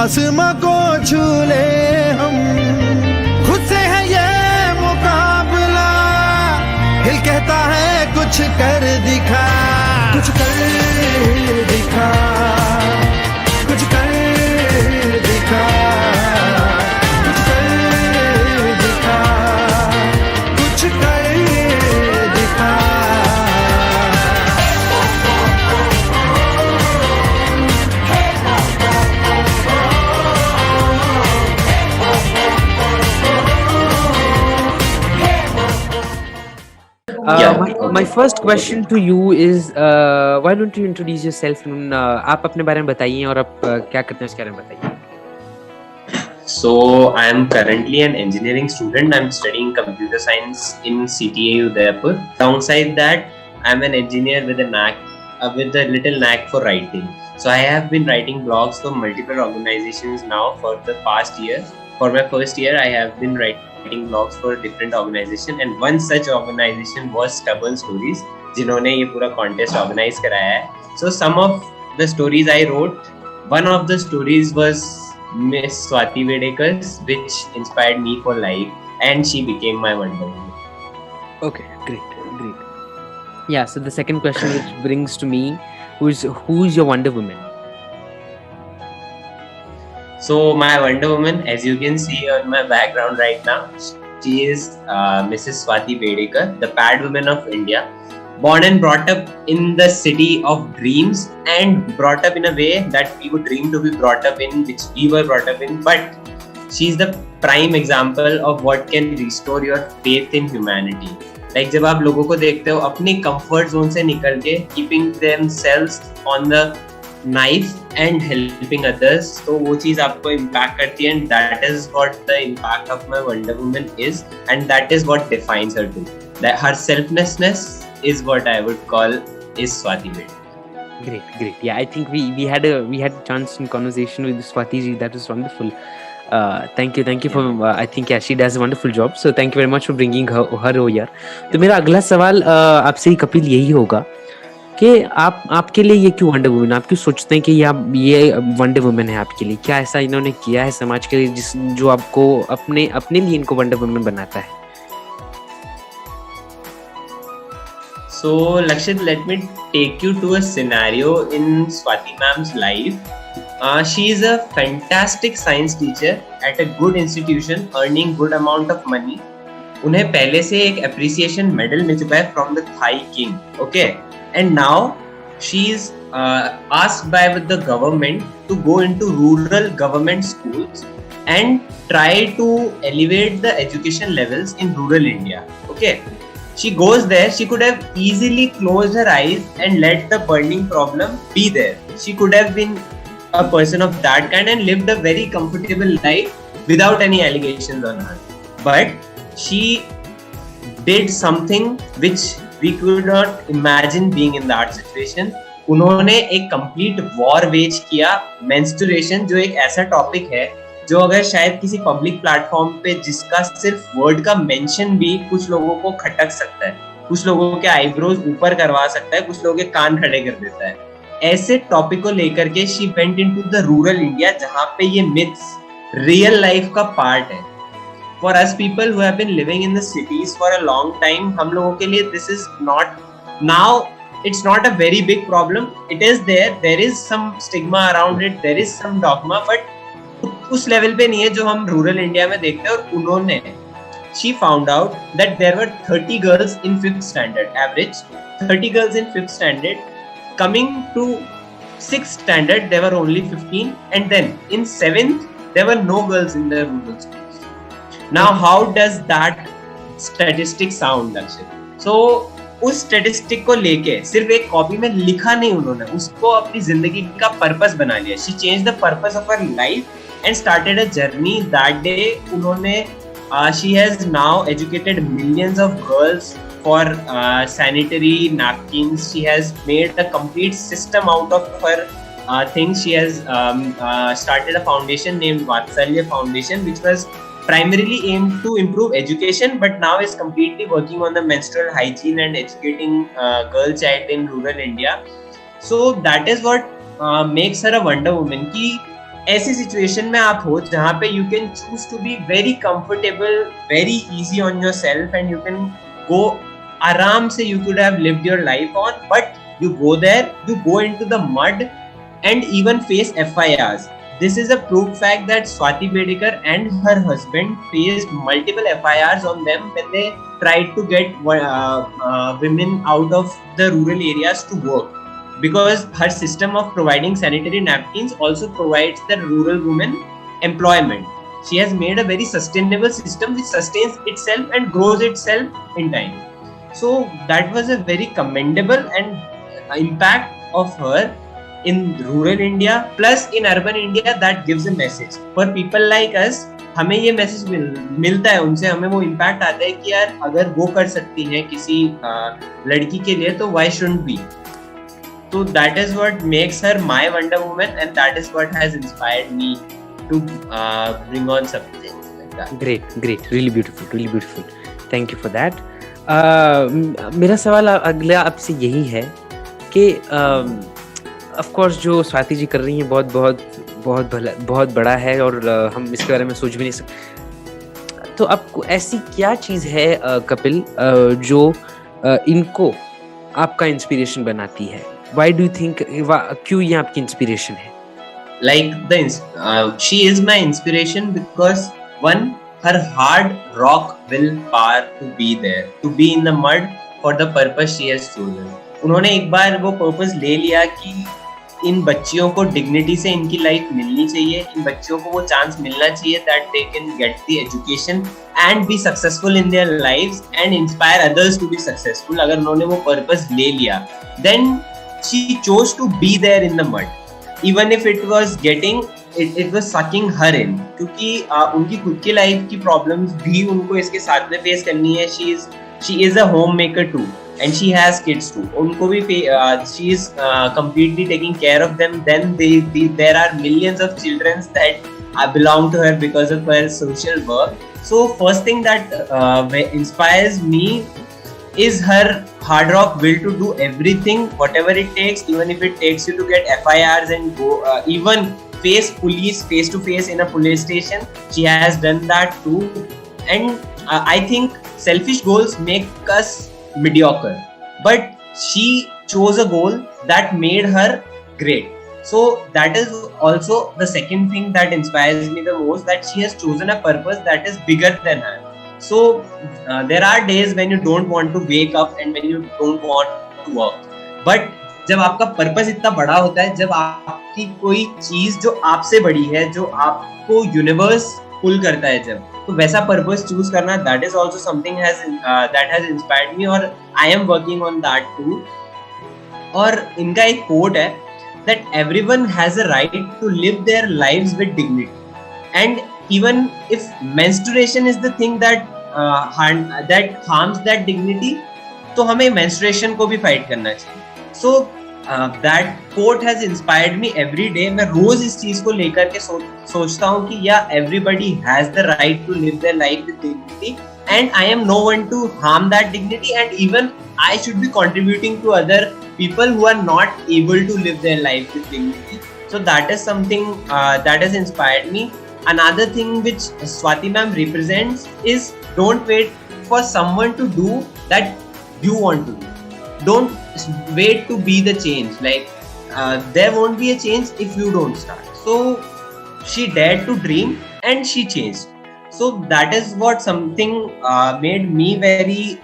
आसमां को छू ले हम, खुद से है ये मुकाबला, दिल कहता है कुछ कर दिखा, कुछ कर दिखा, कुछ कर दिखा, कुछ कर दिखा, कुछ कर दिखा। My first question to you is why don't you introduce yourself? आप अपने बारे में बताइए और आप क्या करते हैं उसके बारे में बताइए. So I am currently an engineering student. I'm studying computer science in CTAU Udaipur. Alongside that, I'm an engineer with a little knack for writing. So I have been writing blogs for multiple organizations now for the past year. For my first year, I have been writing blogs for different organizations, and one such organization was Stubborn Stories, जिन्होंने ये पूरा contest organize कराया है. So some of the stories I wrote, one of the stories was Miss Swati Vedekar's, which inspired me for life, and she became my Wonder Woman. Okay, great. Yeah, so the second question which brings to me, who's your Wonder Woman? So my Wonder Woman, as you can see on my background right now, she is Mrs. Swati Vedekar, the Pad Woman of India, born and brought up in the city of dreams, and brought up in a way that we would dream to be brought up in, which we were brought up in. But she's the prime example of what can restore your faith in humanity. Like जब आप लोगों को देखते हो अपने comfort zone से निकल के keeping themselves on the knife and helping others, तो वो चीज आपको impact करती है, and that is what the impact of my Wonder Woman is, and that is what defines her too. That her selflessness is what I would call is Swati Vedekar. Great. Yeah, I think we had a chance in conversation with Swati ji. That was wonderful. Thank you for I think she does a wonderful job. So thank you very much for bringing her over here. तो मेरा अगला सवाल आपसे ही कपिल यही होगा कि आपके लिए ये क्यों वंडर वुमन, आप क्यों सोचते हैं कि ये वंडर वुमन है आपके लिए? क्या ऐसा इन्होंने किया है समाज के लिए जो आपको अपने लिए इनको वंडर वुमन बनाता है? So Lakshit, let me take you to a scenario in Swati ma'am's life. She is a fantastic science teacher at a good institution, earning good amount of money. उन्हें पहले से एक appreciation medal मिल चुका है from the Thai king, okay? And now she is asked by the government to go into rural government schools and try to elevate the education levels in rural India, okay? She goes there. She could have easily closed her eyes and let the burning problem be there. She could have been a person of that kind and lived a very comfortable life without any allegations on her. But she did something which we could not imagine being in that situation. उन्होंने एक complete war wage किया. Menstruation जो एक ऐसा topic है जो अगर शायद किसी पब्लिक प्लेटफॉर्म पे जिसका सिर्फ वर्ड का मेंशन भी कुछ लोगों को खटक सकता है, कुछ लोगों के आईब्रोज ऊपर करवा सकता है, कुछ लोगों के कान खड़े कर देता है, ऐसे टॉपिक को लेकर के she went into the rural India जहां पे ये मिथ्स रियल लाइफ का पार्ट है. For us people who have been living in the cities for a long time, हम लोगों के लिए this is not now, it's not a very big problem. It is there is some stigma around it, there is some dogma, but उस level पे नहीं है जो हम रूरल इंडिया में देखते हैं. और उन्होंने she found out that there were 30 girls in 5th standard, average 30 girls in 5th standard. Coming to 6th standard there were only 15, and then in 7th there were no girls in the rural schools. Now how does that statistic sound, Lakshit? So उस statistic को लेके सिर्फ एक copy में लिखा नहीं, उन्होंने उसको अपनी जिंदगी का पर्पस बना लिया. She change the purpose of her life and started a journey. That day उन्होंने she has now educated millions of girls for sanitary napkins. She has made a complete system out of her things. She has started a foundation named Vatsalya Foundation, which was primarily aimed to improve education, but now is completely working on the menstrual hygiene and educating girl child in rural India. So that is what makes her a wonder woman. कि ऐसी situation में आप हो जहाँ पे you can choose to be very comfortable, very easy on yourself and you can go आराम से, you could have lived your life on, but you go there, you go into the mud and even face FIRs. This is a proved fact that Swati Bedekar and her husband faced multiple FIRs on them when they tried to get women out of the rural areas to work, because her system of providing sanitary napkins also provides the rural women employment. She has made a very sustainable system which sustains itself and grows itself in time. So that was a very commendable and impact of her in rural India plus in urban India. That gives a message for people like us. हमें ये message मिलता है उनसे, हमें वो impact आता है कि यार अगर वो कर सकती हैं किसी लड़की के लिए तो why shouldn't we? So that is what makes her my Wonder Woman, and that is what has inspired me to bring on something like that. Great, really beautiful. Thank you for that. मेरा सवाल अगला आपसे यही है कि of course जो स्वाति जी कर रही हैं बहुत बड़ा है और हम इसके बारे में सोच भी नहीं सकते। तो आपको ऐसी क्या चीज़ है कपिल जो इनको आपका इंस्पिरेशन बनाती है? Why do you think क्यों ये आपकी इंस्पिरेशन है? Like she is my inspiration because one, her hard rock willpower to be there, to be in the mud for the purpose she has chosen. उन्होंने एक बार वो purpose ले लिया कि इन बच्चियों को डिग्निटी से इनकी लाइफ मिलनी चाहिए, इन बच्चियों को वो चांस मिलना चाहिए that they can get the education and be successful in their lives and inspire others to be successful. अगर उन्होंने वो पर्पस ले लिया, then she chose to be there in the mud even if it was getting it was sucking her in, क्योंकि उनकी खुद की life की प्रॉब्लम्स भी उनको इसके साथ में फेस करनी है. she is a homemaker too and she has kids too. उनको भी she is completely taking care of them. Then there are millions of children that belong to her because of her social work. So first thing that inspires me is her hard rock will to do everything, whatever it takes, even if it takes you to get FIRs and go even face police face to face in a police station. She has done that too. And I think selfish goals make us mediocre, but she chose a goal that made her great. So that is also the second thing that inspires me the most, that she has chosen a purpose that is bigger than her. So there are days when you don't want to wake up and when you don't want to work, but जब आपका purpose इतना बड़ा होता है, जब आपकी कोई चीज जो आपसे बड़ी है, जो आपको यूनिवर्स पुल करता है, जब तो वैसा पर्पस चूज करना, that is also something that has inspired me और I am working on that too. और इनका एक कोट है that everyone has a right to live their lives with dignity and even if menstruation is the thing that harms that dignity, तो हमें menstruation को भी फाइट करना चाहिए. So that quote has inspired me every day. मैं रोज इस चीज को लेकर के सोचता हूँ कि या everybody has the right to live their life with dignity and I am no one to harm that dignity, and even I should be contributing to other people who are not able to live their life with dignity. So that is something that has inspired me. Another thing which Swati ma'am represents is don't wait for someone to do that you want to do. Don't wait to be the change. Like there won't be a change if you don't start. So she dared to dream and she changed. So that is what something made me very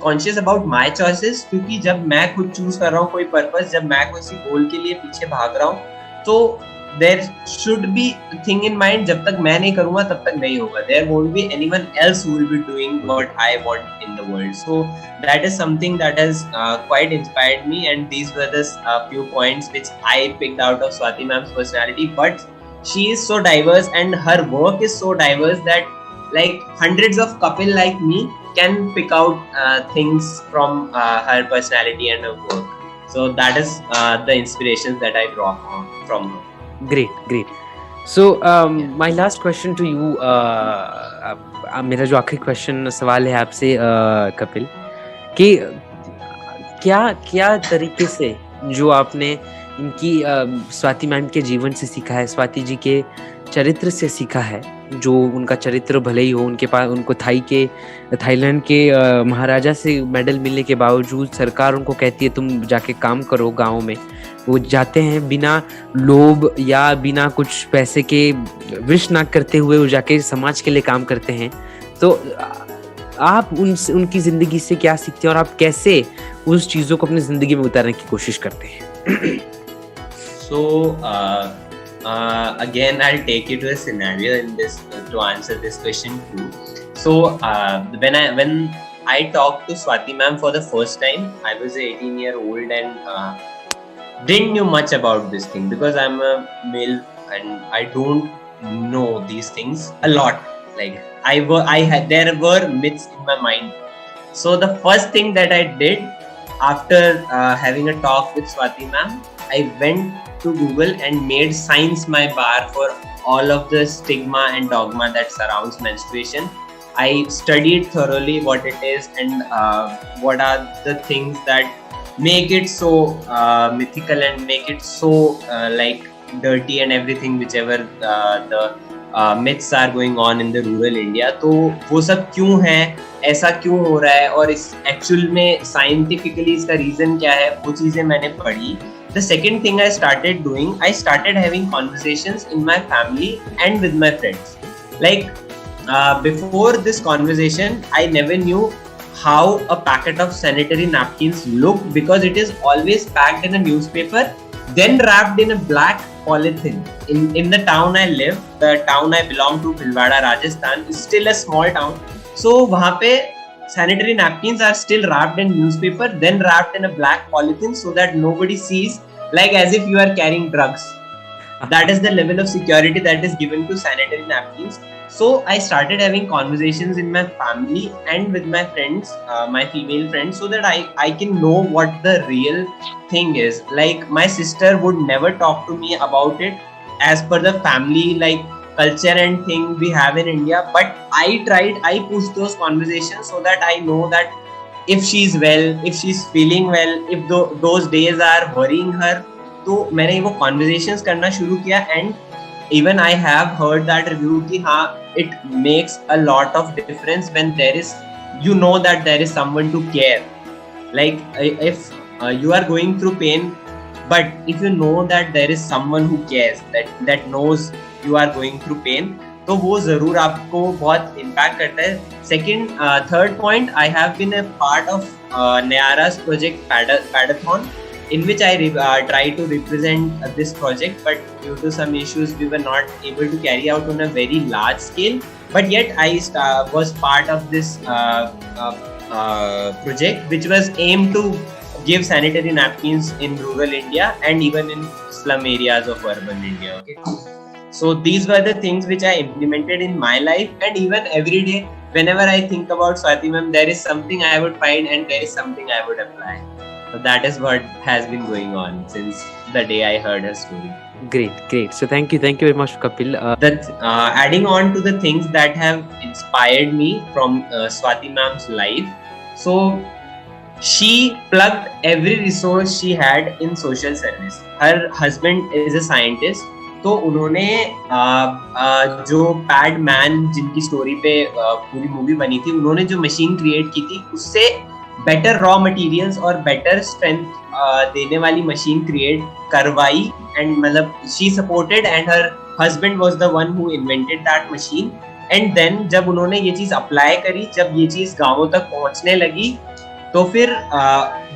conscious about my choices. क्योंकि जब मैं खुद choose कर रहा हूँ कोई purpose, जब मैं किसी गोल के लिए पीछे भाग रहा हूँ, तो there should be a thing in mind, जब तक मैं नहीं करूँगा तब तक नहीं होगा. There won't be anyone else who will be doing what I want in the world. So that is something that has quite inspired me, and these were the few points which I picked out of Swati ma'am's personality. But she is so diverse and her work is so diverse that like hundreds of couple like me can pick out things from her personality and her work. So that is the inspirations that I draw from her. Great. So my last question to you, मेरा जो आखिरी question सवाल है आपसे कपिल, कि क्या तरीके से जो आपने इनकी स्वाति मैम के जीवन से सीखा है, स्वाति जी के चरित्र से सीखा है। जो उनका चरित्र भले ही हो, उनके पास उनको थाईलैंड के महाराजा से मेडल मिलने के बावजूद सरकार उनको कहती है तुम जाके काम करो गाँव में। वो जाते हैं बिना लोभ या बिना कुछ पैसे के विश ना करते हुए, वो जाके समाज के लिए काम करते हैं। तो आप उनकी जिंदगी से क्या सीखते हैं और आप कैसे उस चीजों को अपनी जिंदगी में उतारने की कोशिश करते हैं? So again, I'll take you to a scenario in this to answer this question too. So when I talked to Swati ma'am for the first time, I was an 18-year-old and didn't know much about this thing because I'm a male and I don't know these things a lot. Like there were myths in my mind. So the first thing that I did after having a talk with Swati ma'am, I went to Google and made science my bar for all of the stigma and dogma that surrounds menstruation. I studied thoroughly what it is and what are the things that make it so mythical and make it so like dirty and everything, whichever the myths are going on in the rural India. तो वो सब क्यों है, ऐसा क्यों हो रहा है और इस एक्चुअल में साइंटिफिकली इसका रीजन क्या है, वो चीजें मैंने पढ़ी. The second thing I started doing, I started having conversations in my family and with my friends. Like before this conversation, I never knew how a packet of sanitary napkins looked because it is always packed in a newspaper, then wrapped in a black polythene. In the town I live, the town I belong to, Bhilwara, Rajasthan, is still a small town. So वहाँ पे sanitary napkins are still wrapped in newspaper, then wrapped in a black polythene so that nobody sees, like as if you are carrying drugs. That is the level of security that is given to sanitary napkins. So I started having conversations in my family and with my friends, my female friends, so that I can know what the real thing is. Like my sister would never talk to me about it as per the family like culture and thing we have in India, but I pushed those conversations so that I know that if she's well, if she's feeling well, if those days are worrying her, तो मैंने वो conversations करना शुरू किया. And even I have heard that review कि हाँ, it makes a lot of difference when there is, you know that there is someone to care. Like if you are going through pain, but if you know that there is someone who cares, that knows you are going through pain, तो वो जरूर आपको बहुत impact करता है. Second, third point, I have been a part of Nayara's project Padathon, in which I try to represent this project, but due to some issues we were not able to carry out on a very large scale. But yet I was part of this project, which was aimed to give sanitary napkins in rural India and even in slum areas of urban India. Okay. So these were the things which I implemented in my life, and even every day whenever I think about Swati ma'am, there is something I would find and there is something I would apply. So that is what has been going on since the day I heard her story. Great. So thank you very much, Kapil. Adding on to the things that have inspired me from Swati ma'am's life. So she plugged every resource she had in social service. Her husband is a scientist. तो उन्होंने जो pad man जिनकी story पे पूरी movie बनी थी, उन्होंने जो मशीन क्रिएट की थी उससे बेटर रॉ मटेरियल्स और बेटर स्ट्रेंथ देने वाली मशीन क्रिएट करवाई. एंड मतलब she supported and her husband was the one who invented that machine. And then जब उन्होंने ये चीज अप्लाई करी, जब ये चीज गांवों तक पहुंचने लगी, तो फिर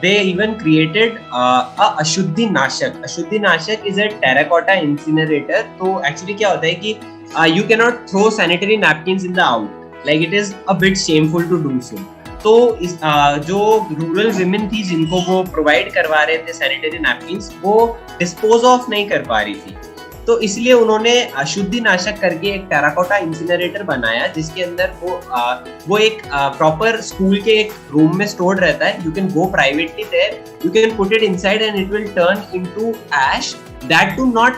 they even created a अशुद्धि नाशक. अशुद्धि नाशक is a terracotta incinerator. तो actually क्या होता है कि you cannot throw sanitary napkins in the out, like it is a bit shameful to do so. तो जो रूरल विमेन थी जिनको वो प्रोवाइड करवा रहे थे सैनिटरी नैपकिन्स, वो डिस्पोज ऑफ नहीं कर पा रही थी, तो इसलिए उन्होंने अशुद्धि नाशक करके एक टेराकोटा इंसिनरेटर बनाया, जिसके अंदर वो एक प्रॉपर स्कूल के एक रूम में स्टोर्ड रहता है. You can go privately there, you can put it inside and it will turn into ash, that too not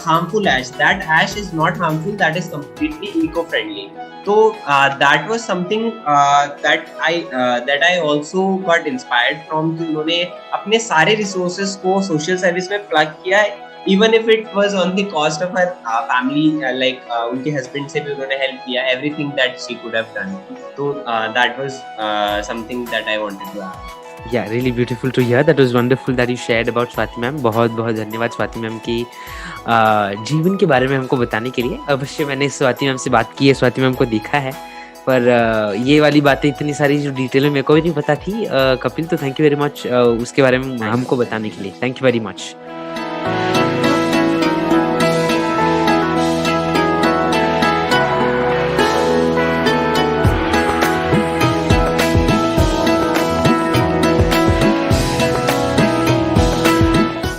harmful ash. That ash is not harmful, that is completely eco-friendly. So that was something that I also got inspired from, कि उन्होंने अपने सारे resources को social service में plug किया, even if it was on the cost of her family, like उनके husband से भी उन्होंने help किया, everything that she could have done. So that was something that I wanted to add. Yeah, really beautiful to hear. That was wonderful that you shared about Swati ma'am. बहुत बहुत धन्यवाद Swati ma'am की जीवन के बारे में हमको बताने के लिए. अवश्य मैंने स्वाति मैम से बात की है, स्वाति मैम को देखा है, पर ये वाली बातें इतनी सारी जो डिटेल में मेरे को भी नहीं पता थी कपिल. तो थैंक यू वेरी मच उसके बारे में हमको बताने के लिए. Thank you very much.